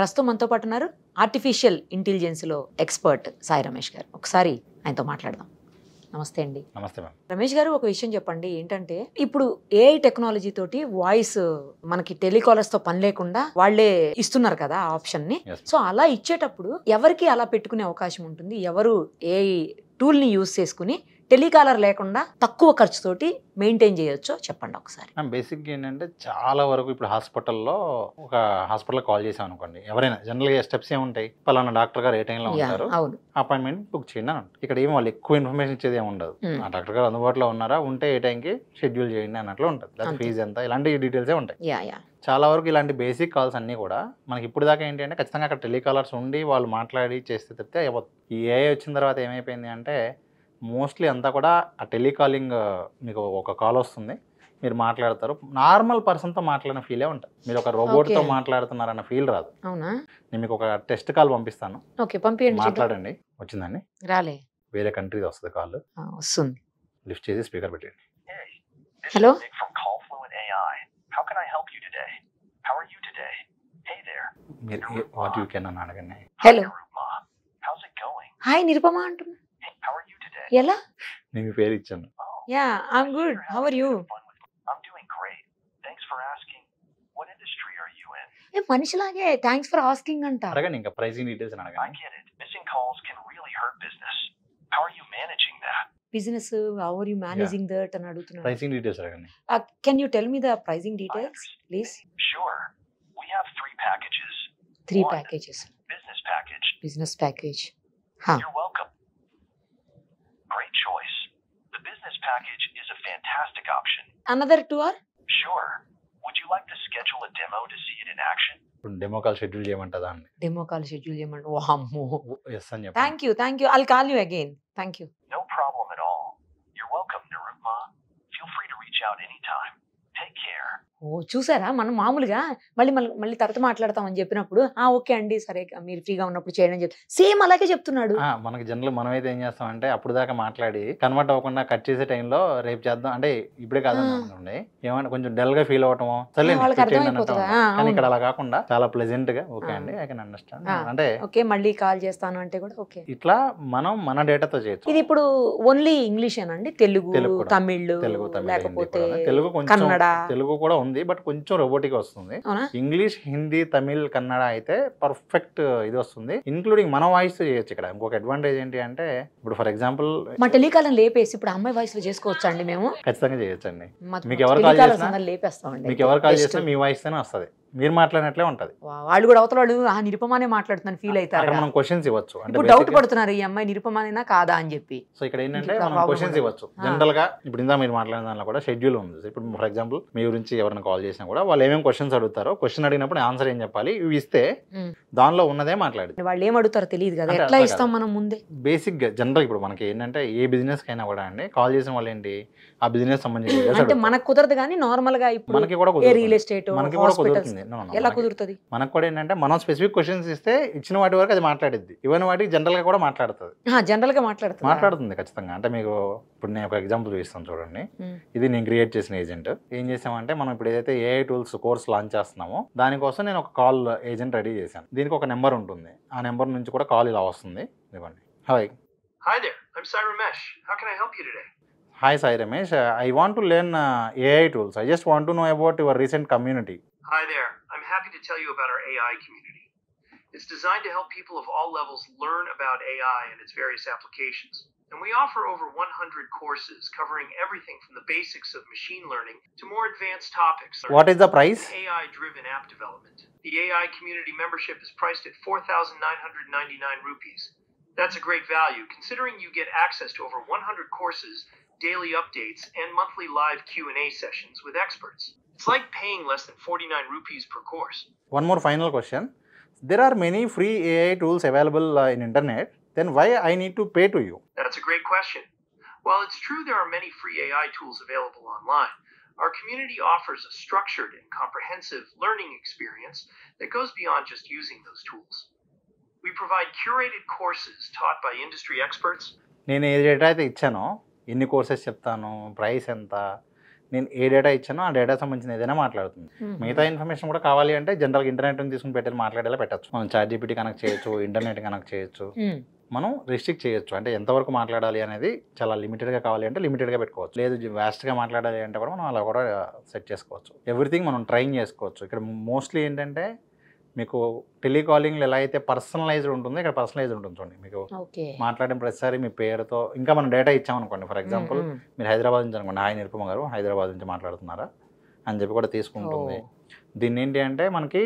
ప్రస్తుతం మనతో పాటు ఉన్నారు ఆర్టిఫిషియల్ ఇంటెలిజెన్స్లో ఎక్స్పర్ట్ సాయి రమేష్ గారు. ఒకసారి ఆయనతో మాట్లాడదాం. నమస్తే అండి. నమస్తే మ్యామ్. రమేష్ గారు, ఒక విషయం చెప్పండి. ఏంటంటే ఇప్పుడు ఏఐ టెక్నాలజీ తోటి వాయిస్ మనకి టెలికాలర్స్ తో పని లేకుండా వాళ్ళే ఇస్తున్నారు కదా ఆ ఆప్షన్ ని. సో అలా ఇచ్చేటప్పుడు ఎవరికి అలా పెట్టుకునే అవకాశం ఉంటుంది? ఎవరు ఏఐ టూల్ ని యూజ్ చేసుకుని టెలికాలర్ లేకుండా తక్కువ ఖర్చుతోటి మెయింటైన్ చేయొచ్చో చెప్పండి ఒకసారి. బేసిక్గా ఏంటంటే చాలా వరకు ఇప్పుడు హాస్పిటల్లో ఒక హాస్పిటల్ కాల్ చేసాం అనుకోండి, ఎవరైనా జనరల్గా స్టెప్స్ ఏముంటాయి, పలానా డాక్టర్ గారు ఏ టైంలో ఉంటారు, అపాయింట్మెంట్ బుక్ చేయండి అని. ఇక్కడ ఏమి వాళ్ళు ఎక్కువ ఇన్ఫర్మేషన్ ఇచ్చేది ఏమి ఉండదు. ఆ డాక్టర్ గారు అందుబాటులో ఉన్నారా, ఉంటే ఏ టైంకి షెడ్యూల్ చేయండి అన్నట్లు ఉంటుంది. లేదా ఫీజు ఎంత, ఇలాంటి డీటెయిల్సే ఉంటాయి. చాలా వరకు ఇలాంటి బేసిక్ కాల్స్ అన్నీ కూడా మనకి ఇప్పుడు దాకా ఏంటి అంటే ఖచ్చితంగా అక్కడ టెలికాలర్స్ ఉండి వాళ్ళు మాట్లాడి చేస్తే తప్పితే అయిపోతుంది. ఈ ఏఐ వచ్చిన తర్వాత ఏమైపోయింది అంటే మోస్ట్లీ అంతా కూడా ఆ టెలికాలింగ్, మీకు ఒక కాల్ వస్తుంది, మీరు మాట్లాడతారు, నార్మల్ పర్సన్తో మాట్లాడిన ఫీలే ఉంటుంది. మీరు ఒక రోబోట్తో మాట్లాడుతున్నారన్న ఫీల్ రాదు. నేను మీకు ఒక టెస్ట్ కాల్ పంపిస్తాను, మాట్లాడండి. వచ్చిందండి, రాలే, వేరే కంట్రీది వస్తుంది కాల్, వస్తుంది, లిఫ్ట్ చేసి స్పీకర్ పెట్టండి. హలో, మీరు వాట్ యూ కెన్ అని అడగండి. హలో, హాయ్ నిరుపమా అంటున్నా. ఎలా? నేను మీ పేరు ఇచ్చాను. Yeah, I'm good. How are you? మనిషిలాగే థ్యాంక్స్ ఫర్ ఆస్కింగ్ అంట. అడగండి, ఇంకా ప్రైసింగ్ డీటెయిల్స్ అని అడగండి. Business how are you managing that అని అడుగుతున్నాను. ప్రైసింగ్ డీటెయిల్స్ అడగండి. Can you tell me the pricing details please? Three packages. Business package. Huh. You're welcome. Great choice. The business package is a fantastic option. Another two are? Sure. Would you like to schedule a demo to see it in action? Demo call schedule చేయమంటదా అండి? Demo call schedule చేయమంట. వామ్మో. yes అని చెప్పండి. Thank you. I'll call you again. Thank you. No problem at all. You're welcome, Nirupma. Feel free to reach out anytime. Take care. ఓ చూసారా, మనం మామూలుగా మళ్ళీ తర్వాత మాట్లాడతామని చెప్పినప్పుడు ఓకే అండి, సరే మీరు ఫ్రీగా ఉన్నప్పుడు చేయండి అని చెప్పి సేమ్ అలాగే చెప్తున్నాడు. మనకి జనరల్ మనమైతే ఏం చేస్తామంటే అప్పుడు దాకా మాట్లాడి కన్వర్ట్ అవ్వకుండా కట్ చేసే టైంలో రేపు చేద్దాం అంటే ఇప్పుడే కాదండి, ఏమంటే కొంచెం డల్ గా ఫీల్ అవటము, కానీ ఇక్కడ అలా కాకుండా చాలా ప్లెజెంట్ గా ఓకే అండి, ఐ కెన్ అండర్స్టాండ్ అంటే ఓకే మళ్ళీ కాల్ చేస్తాను అంటే కూడా ఓకే. ఇట్లా మనం మన డేటాతో చేయొచ్చు. ఇది ఇప్పుడు ఓన్లీ ఇంగ్లీష్ ఏనండి? తెలుగు, తమిళ్, లేకపోతే తెలుగు, కన్నడ, తెలుగు కూడా ఉంది, బట్ కొంచెం రోబోటిక్ వస్తుంది. ఇంగ్లీష్, హిందీ, తమిళ్, కన్నడ అయితే పర్ఫెక్ట్ ఇది వస్తుంది, ఇంక్లూడింగ్ మన వాయిస్ చేయొచ్చు. ఇక్కడ ఇంకొక అడ్వాంటేజ్ ఏంటి అంటే ఇప్పుడు ఫర్ ఎగ్జాంపుల్ మా టెలికాలం లేపేసి ఇప్పుడు అమ్మాయి వాయిస్ లో చేసుకోవచ్చు అండి. మేము ఖచ్చితంగా చేయొచ్చు అండి. మీకు ఎవరు కాల్ చేసినా మీ వాయిస్ తోనే వస్తుంది, మీరు మాట్లాడినట్లే ఉంటది. వాళ్ళు కూడా అవతల వాళ్ళు నిరుపమానే మాట్లాడుతున్నారు ఫీల్ అవుతారు. మనం క్వశ్చన్స్ ఇవ్వచ్చు, అంటే డౌట్ పడుతున్నారు ఈ అమ్మాయి నిరుపమానేనా కాదా అని చెప్పి. సో ఇక్కడ ఏంటంటే మనం క్వశ్చన్స్ ఇవ్వచ్చు. జనరల్ గా ఇప్పుడు ఇందా మీరు మాట్లాడిన దాంట్లో కూడా షెడ్యూల్ ఉంది. ఇప్పుడు ఫర్ ఎగ్జాంపుల్ మీ గురించి ఎవరైనా కాల్ చేసినా కూడా వాళ్ళు ఏమేమి క్వశ్చన్స్ అడుగుతారో, క్వశ్చన్ అడిగినప్పుడు ఆన్సర్ ఏం చెప్పాలి, ఇవి ఇస్తే దానిలో ఉన్నదే మాట్లాడి. వాళ్ళు ఏం అడుగుతారో తెలియదు కదా, ఎట్లా ఇస్తాం మనం ముందే. బేసిక్ గా జనరల్ ఇప్పుడు మనకి ఏంటంటే ఏ బిజినెస్ కైనా కూడా అండి కాల్ చేసిన వాళ్ళు ఏంటి ఆ బిజినెస్ సంబంధించి అంటే మనకు కుదరదు కానీ నార్మల్ గా ఇప్పుడు మనకి కూడా రియల్ ఎస్టేట్, హాస్పిటల్స్ ఎలా కుదురుతుంది? మనకు కూడా ఏంటంటే మనం స్పెసిఫిక్ క్వశ్చన్స్ ఇస్తే ఇచ్చిన వాటి వరకు అది మాట్లాడిద్ది, ఇవన్నీ వాటికి జనరల్ గా కూడా మాట్లాడుతుంది. జనరల్ గా మాట్లాడుతుంది ఖచ్చితంగా. అంటే మీకు ఇప్పుడు నేను ఒక ఎగ్జాంపుల్ చూపిస్తాను చూడండి. ఇది నేను క్రియేట్ చేసిన ఏజెంట్. ఏం చేసామంటే మనం ఇప్పుడు ఏదైతే ఏఐ టూల్స్ కోర్స్ లాంచ్ చేస్తున్నామో దానికోసం నేను ఒక కాల్ ఏజెంట్ రెడీ చేశాను. దీనికి ఒక నెంబర్ ఉంటుంది, ఆ నెంబర్ నుంచి కూడా కాల్ ఇలా వస్తుంది. ఇవ్వండి. Hi. Hi there. I'm Sai Ramesh. How can I help you today? Hi Sai Ramesh. I want to learn AI tools. I just want to know about your recent community. Hi there. I'm happy to tell you about our AI community. It's designed to help people of all levels learn about AI and its various applications. And we offer over 100 courses covering everything from the basics of machine learning to more advanced topics. What is the price? AI-driven app development. The AI community membership is priced at 4,999 rupees. That's a great value considering you get access to over 100 courses, daily updates, and monthly live Q&A sessions with experts. It's like paying less than 49 rupees per course. One more final question. There are many free AI tools available in internet. Then why I need to pay to you? That's a great question. While it's true there are many free AI tools available online, our community offers a structured and comprehensive learning experience that goes beyond just using those tools. We provide curated courses taught by industry experts. నేను ఏ data అయితే ఇచ్చానో, ఎన్ని courses చెప్తాను, price ఎంత, నేను ఏ data ఇచ్చానో ఆ data సంబంధించిన ఏదైనా మాట్లాడుతుంది. మిగతా ఇన్ఫర్మేషన్ కూడా కావాలి అంటే జనరల్గా ఇంటర్నెట్ తీసుకుని పెట్టేది మాట్లాడేలా పెట్టచ్చు. మనం ChatGPT కనెక్ట్ చేయొచ్చు, ఇంటర్నెట్ కనెక్ట్ చేయొచ్చు, మనం రిస్ట్రిక్ట్ చేయొచ్చు. అంటే ఎంతవరకు మాట్లాడాలి అనేది చాలా లిమిటెడ్గా కావాలి అంటే లిమిటెడ్గా పెట్టుకోవచ్చు. లేదు వ్యాస్ట్గా మాట్లాడాలి అంటే కూడా మనం అలా కూడా సెట్ చేసుకోవచ్చు. ఎవ్రీథింగ్ మనం ట్రైన్ చేసుకోవచ్చు. ఇక్కడ మోస్ట్లీ ఏంటంటే మీకు టెలికాలింగ్లో ఎలా అయితే పర్సనలైజ్డ్ ఉంటుందో ఇక్కడ పర్సనలైజ్డ్ ఉంటుంది. చూడండి, మీకు మాట్లాడిన ప్రతిసారి మీ పేరుతో ఇంకా మనం డేటా ఇచ్చామనుకోండి. ఫర్ ఎగ్జాంపుల్ మీరు హైదరాబాద్ నుంచి అనుకోండి, హాయ్ నిరుపమ గారు హైదరాబాద్ నుంచి మాట్లాడుతున్నారా అని చెప్పి కూడా తీసుకుంటుంది. దీన్ని ఏంటి అంటే మనకి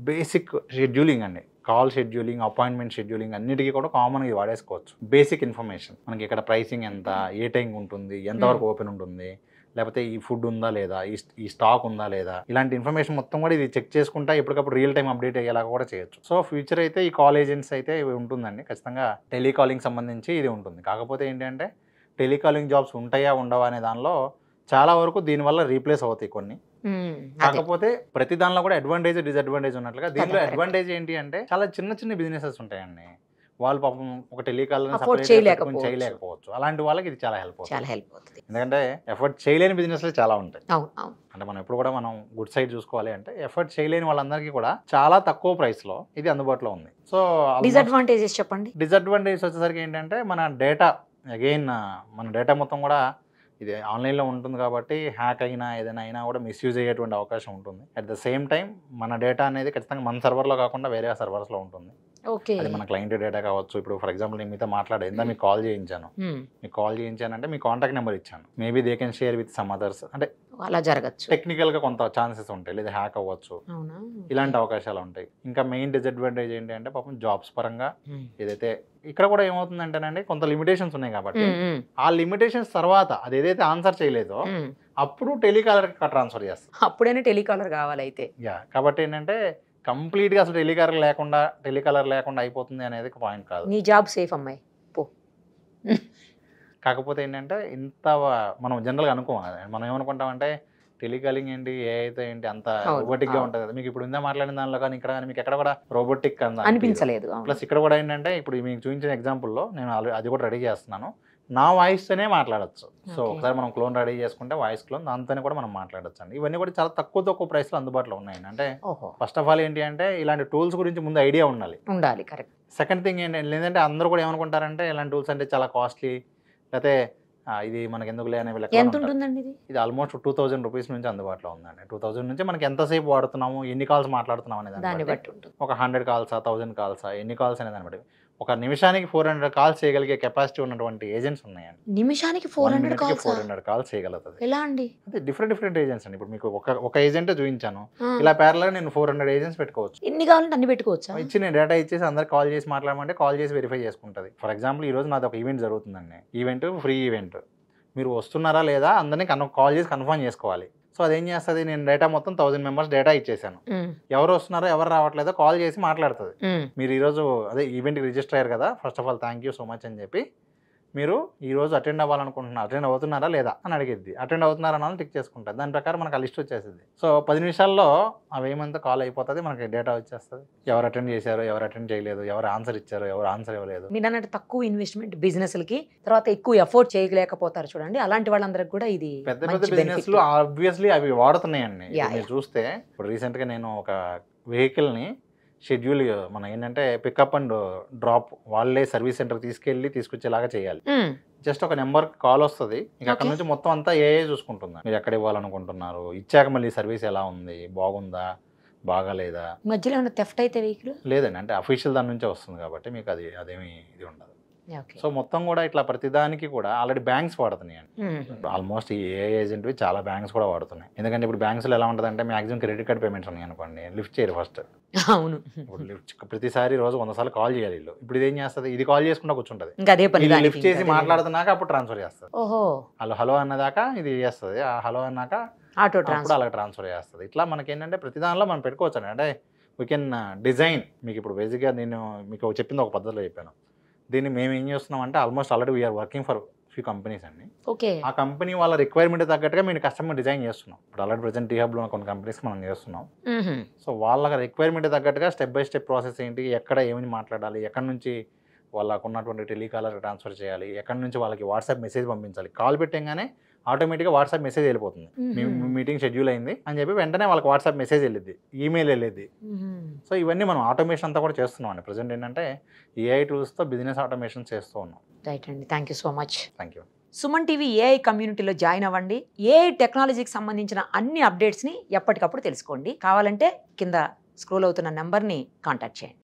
బేసిక్ షెడ్యూలింగ్ అండి, కాల్ షెడ్యూలింగ్, అపాయింట్మెంట్ షెడ్యూలింగ్ అన్నిటికీ కూడా కామన్గా ఇది వాడేసుకోవచ్చు. బేసిక్ ఇన్ఫర్మేషన్ మనకి ఇక్కడ ప్రైసింగ్ ఎంత, ఏ టైం ఉంటుంది, ఎంతవరకు ఓపెన్ ఉంటుంది, లేకపోతే ఈ ఫుడ్ ఉందా లేదా, ఈ స్టాక్ ఉందా లేదా, ఇలాంటి ఇన్ఫర్మేషన్ మొత్తం కూడా ఇది చెక్ చేసుకుంటా ఎప్పటికప్పుడు రియల్ టైం అప్డేట్ అయ్యేలా కూడా చేయొచ్చు. సో ఫ్యూచర్ అయితే ఈ కాల్ ఏజెంట్స్ అయితే ఇవి ఉంటుందండి, ఖచ్చితంగా టెలికాలింగ్ సంబంధించి ఇది ఉంటుంది. కాకపోతే ఏంటంటే టెలికాలింగ్ జాబ్స్ ఉంటాయా ఉండవా అనే దానిలో చాలా వరకు దీనివల్ల రీప్లేస్ అవుతాయి కొన్ని. కాకపోతే ప్రతి దానిలో కూడా అడ్వాంటేజ్ డిసడ్వాంటేజ్ ఉన్నట్లుగా దీనిలో అడ్వాంటేజ్ ఏంటి అంటే చాలా చిన్న చిన్న బిజినెసెస్ ఉంటాయండి, వాళ్ళు పాపం ఒక టెలికాలర్ చేయలేకపోవచ్చు. అలాంటి వాళ్ళకి ఇది చాలా హెల్ప్ అవుతుంది. ఎందుకంటే ఎఫర్ట్ చేయలేని బిజినెస్లు చాలా ఉంటాయి. అంటే మనం ఎప్పుడు కూడా మనం గుడ్ సైడ్ చూసుకోవాలి అంటే ఎఫర్ట్ చేయలేని వాళ్ళందరికీ కూడా చాలా తక్కువ ప్రైస్ లో ఇది అందుబాటులో ఉంది. సో డిసడ్వాంటేజెస్ చెప్పండి. డిసడ్వాంటేజ్ వచ్చేసరికి ఏంటంటే మన డేటా అగైన్ మన డేటా మొత్తం కూడా ఇది ఆన్లైన్లో ఉంటుంది కాబట్టి హ్యాక్ అయినా ఏదైనా అయినా కూడా మిస్యూజ్ అయ్యేటువంటి అవకాశం ఉంటుంది. అట్ ద సేమ్ టైం మన డేటా అనేది ఖచ్చితంగా మన సర్వర్లో కాకుండా వేరే సర్వర్స్లో ఉంటుంది. అది మన క్లయింట్ డేటా కావచ్చు. ఇప్పుడు ఫర్ ఎగ్జాంపుల్ నేను మీతో మాట్లాడేందా మీకు కాల్ చేయించాను, మీకు కాల్ చేయించానంటే మీ కాంటాక్ట్ నెంబర్ ఇచ్చాను, maybe they can share with some others, అంటే అలా జరగచ్చు. టెక్నికల్గా కొంత ఛాన్సెస్ ఉంటాయి, లేదా హ్యాక్ అవ్వచ్చు, ఇలాంటి అవకాశాలు ఉంటాయి. ఇంకా మెయిన్ డిసడ్వాంటేజ్ ఏంటి అంటే పాపం జాబ్స్ పరంగా ఏదైతే ఇక్కడ కూడా ఏమవుతుందంటేనండి కొంత లిమిటేషన్స్ ఉన్నాయి కాబట్టి ఆ లిమిటేషన్స్ తర్వాత అది ఏదైతే ఆన్సర్ చేయలేదో అప్పుడు టెలికాలర్ ట్రాన్స్ఫర్ చేస్తాం, అప్పుడైనా టెలికాలర్ కావాలి అయితే. కాబట్టి ఏంటంటే కంప్లీట్గా అసలు టెలికాలర్ లేకుండా అయిపోతుంది అనేది ఒక పాయింట్ కాదు. నీ జాబ్ సేఫ్ అమ్మాయి పో. కాకపోతే ఏంటంటే ఇంత మనం జనరల్గా అనుకోవాలి, మనం ఏమనుకుంటామంటే టెలికాలింగ్ ఏంటి, ఏ అయితే ఏంటి అంత రోబోటిక్ గా ఉంటుంది కదా. మీకు ఇప్పుడు ఇందా మాట్లాడిన దానిలో కానీ ఇక్కడ కానీ మీకు ఎక్కడ కూడా రోబోటిక్ అనిపించలేదు. ప్లస్ ఇక్కడ కూడా ఏంటంటే ఇప్పుడు మీకు చూపించిన ఎగ్జాంపుల్లో నేను అది కూడా రెడీ చేస్తున్నాను, నా వాయిస్తోనే మాట్లాడచ్చు. సో ఒకసారి మనం క్లోన్ రెడీ చేసుకుంటే వాయిస్ క్లోన్ దాంతోనే కూడా మనం మాట్లాడచ్చు అండి. ఇవన్నీ కూడా చాలా తక్కువ ప్రైస్లో అందుబాటులో ఉన్నాయండి. అంటే ఫస్ట్ ఆఫ్ ఆల్ ఏంటి అంటే ఇలాంటి టూల్స్ గురించి ముందు ఐడియా ఉండాలి. కరెక్ట్. సెకండ్ థింగ్ ఏంటంటే లేదంటే అందరూ కూడా ఏమనుకుంటారంటే ఇలాంటి టూల్స్ అంటే చాలా కాస్ట్లీ, లేకపోతే ఇది మనకి ఎందుకులే అనే ఇది ఆల్మోస్ట్ 2000 రూపీస్ నుంచి అందుబాటులో ఉందండి. 2000 నుంచి మనకి ఎంతసేపు వాడుతున్నాము, ఎన్ని కాల్స్ మాట్లాడుతున్నాం అనే దాన్ని బట్టి ఒక 100 కాల్సా 1000 కాల్సా ఎన్ని కాల్స్ అనే దాన్ని బట్టి ఒక నిమిషానికి 400 కాల్స్ చేయగలిగే కెపాసిటీ ఉన్నటువంటి ఏజెంట్స్ ఉన్నాయండి. నిమిషానికి 400 కాల్స్ చేయగలుగుతుంది. ఎలా అండి? అదే డిఫరెంట్ ఏజెంట్స్ అండి. ఇప్పుడు మీకు ఒక ఏజెంట్ చూపించాను, ఇలా ప్యారలల్ నేను 400 ఏజెంట్స్ పెట్టుకోవచ్చు. ఎన్ని కావాలంటే అన్ని పెట్టుకోవచ్చు. ఇచ్చి నేను డేటా ఇచ్చేసి అందరు కాల్ చేసి మాట్లాడమంటే కాల్ చేసి వెరిఫై చేసుకుంటుంది. ఫర్ ఎగ్జాంపుల్ ఈ రోజు నాది ఒక ఈవెంట్ జరుగుతుందండి, ఈవెంట్ ఫ్రీ ఈవెంట్, మీరు వస్తున్నారా లేదా అందరినీ కాల్ చేసి కన్ఫర్మ్ చేసుకోవాలి. సో అదేం చేస్తుంది, నేను డేటా మొత్తం 1000 మెంబర్స్ డేటా ఇచ్చేసాను, ఎవరు వస్తున్నారో ఎవరు రావట్లేదో కాల్ చేసి మాట్లాడుతుంది. మీరు ఈరోజు అదే ఈవెంట్కి రిజిస్టర్ అయ్యారు కదా, first of all thank you so much అని చెప్పి మీరు ఈరోజు అటెండ్ అవ్వాలనుకుంటున్నారు, అటెండ్ అవుతున్నారా లేదా అని అడిగిద్ది. అటెండ్ అవుతున్నారా అని టిక్ చేసుకుంటారు. దాని ప్రకారం మనకు ఆ లిస్ట్ వచ్చేసింది. సో 10 నిమిషాల్లో అవేమంతా కాల్ అయిపోతుంది, మనకి డేటా వచ్చేస్తుంది. ఎవరు అటెండ్ చేశారు, ఎవరు అటెండ్ చేయలేదు, ఎవరు ఆన్సర్ ఇచ్చారు, ఎవరు ఆన్సర్ ఇవ్వలేదు. మీరు అన్నట్టు తక్కువ ఇన్వెస్ట్మెంట్ బిజినెస్లకి తర్వాత ఎక్కువ ఎఫోర్డ్ చేయలేకపోతారు చూడండి, అలాంటి వాళ్ళందరికీ కూడా ఇది పెద్ద బిజినెస్లు ఆబ్వియస్లీ అవి వాడుతున్నాయండి. మీరు చూస్తే ఇప్పుడు రీసెంట్గా నేను ఒక వెహికల్ని షెడ్యూల్ మనం ఏంటంటే పికప్ అండ్ డ్రాప్ వాళ్ళే సర్వీస్ సెంటర్ తీసుకొచ్చేలాగా చేయాలి. జస్ట్ ఒక నెంబర్ కాల్ వస్తుంది, ఇక అక్కడ నుంచి మొత్తం అంతా ఏ చూసుకుంటుందా, మీరు ఎక్కడ ఇవ్వాలనుకుంటున్నారు, ఇచ్చాక మళ్ళీ సర్వీస్ ఎలా ఉంది, బాగుందా బాగాలేదా, మధ్యలో ఏమైనా థెఫ్ట్ అయితే వెహికల్ లేదండి, అంటే అఫీషియల్ దాని నుంచే వస్తుంది కాబట్టి మీకు అదేమి ఇది ఉండదు. సో మొత్తం కూడా ఇట్లా ప్రతిదానికి కూడా ఆల్రెడీ బ్యాంక్స్ వాడుతున్నాయి అండి. ఆల్మోస్ట్ ఏ ఏజెంట్వి చాలా బ్యాంక్స్ కూడా వాడుతున్నాయి. ఎందుకంటే ఇప్పుడు బ్యాంక్స్లో ఎలా ఉంటుంది అంటే మాక్సిమం క్రెడిట్ కార్డ్ పేమెంట్స్ ఉన్నాయి అనుకోండి, లిఫ్ట్ చేయరు ఫస్ట్. అవును, ఇప్పుడు లిఫ్ట్ ప్రతిసారి రోజు 100 సార్లు కాల్ చేయాలి వీళ్ళు. ఇప్పుడు ఇది ఏం చేస్తుంది, ఇది కాల్ చేసుకుంటా కూర్చుంటుంది, లిఫ్ట్ చేసి మాట్లాడుతున్నాక అప్పుడు ట్రాన్స్ఫర్ చేస్తుంది. హలో అన్నదాకా ఇది చేస్తుంది, ఆ హలో అన్నాక అప్పుడు అలా ట్రాన్స్ఫర్ చేస్తుంది. ఇట్లా మనకి ఏంటంటే ప్రతి దానిలో మనం పెట్టుకోవచ్చు అండి. అంటే వీ కెన్ డిజైన్. మీకు ఇప్పుడు బేసిక్గా నేను మీకు చెప్పింది ఒక పద్ధతిలో చెప్పాను. దీన్ని మేము ఏం చేస్తున్నాం అంటే almost already we're working for few companies అండి. ఆ కంపెనీ వాళ్ళ రిక్వైర్మెంట్ తగ్గట్టుగా మేము కస్టమర్ డిజైన్ చేస్తున్నాం. ఇప్పుడు ఆల్రెడీ ప్రెజెంట్ టీహబ్లో కొన్ని కంపెనీస్ మనం చేస్తున్నాం. సో వాళ్ళ రిక్వైర్మెంట్ తగ్గట్టుగా స్టెప్ బై స్టెప్ ప్రాసెస్ ఏంటి, ఎక్కడ ఏమని మాట్లాడాలి, ఎక్కడి నుంచి వాళ్ళకు ఉన్నటువంటి టెలికాలర్ ట్రాన్స్ఫర్ చేయాలి, ఎక్కడి నుంచి వాళ్ళకి వాట్సాప్ మెసేజ్ పంపించాలి, కాల్ పెట్టగానే ఆటోమేటిక్గా వాట్సాప్ మెసేజ్ వెళ్ళిపోతుంది, మీ మీటింగ్ షెడ్యూల్ అయింది అని చెప్పి వెంటనే వాళ్ళకి వాట్సాప్ మెసేజ్ వెళ్ళిద్ది, ఈమెయిల్ వెళ్ళిద్ది. సో ఇవన్నీ మనం ఆటోమేషన్ అంతా కూడా చేస్తున్నాం అండి. ప్రజెంట్ ఏంటంటే ఏఐ టూల్స్తో బిజినెస్ ఆటోమేషన్ చేస్తూ ఉన్నాం. రైట్ అండి, thank you so much. Thank you. Suman TV AI కమ్యూనిటీలో జాయిన్ అవ్వండి. ఏఐ టెక్నాలజీకి సంబంధించిన అన్ని అప్డేట్స్ని ఎప్పటికప్పుడు తెలుసుకోండి. కావాలంటే కింద స్క్రోల్ అవుతున్న నెంబర్ని కాంటాక్ట్ చేయండి.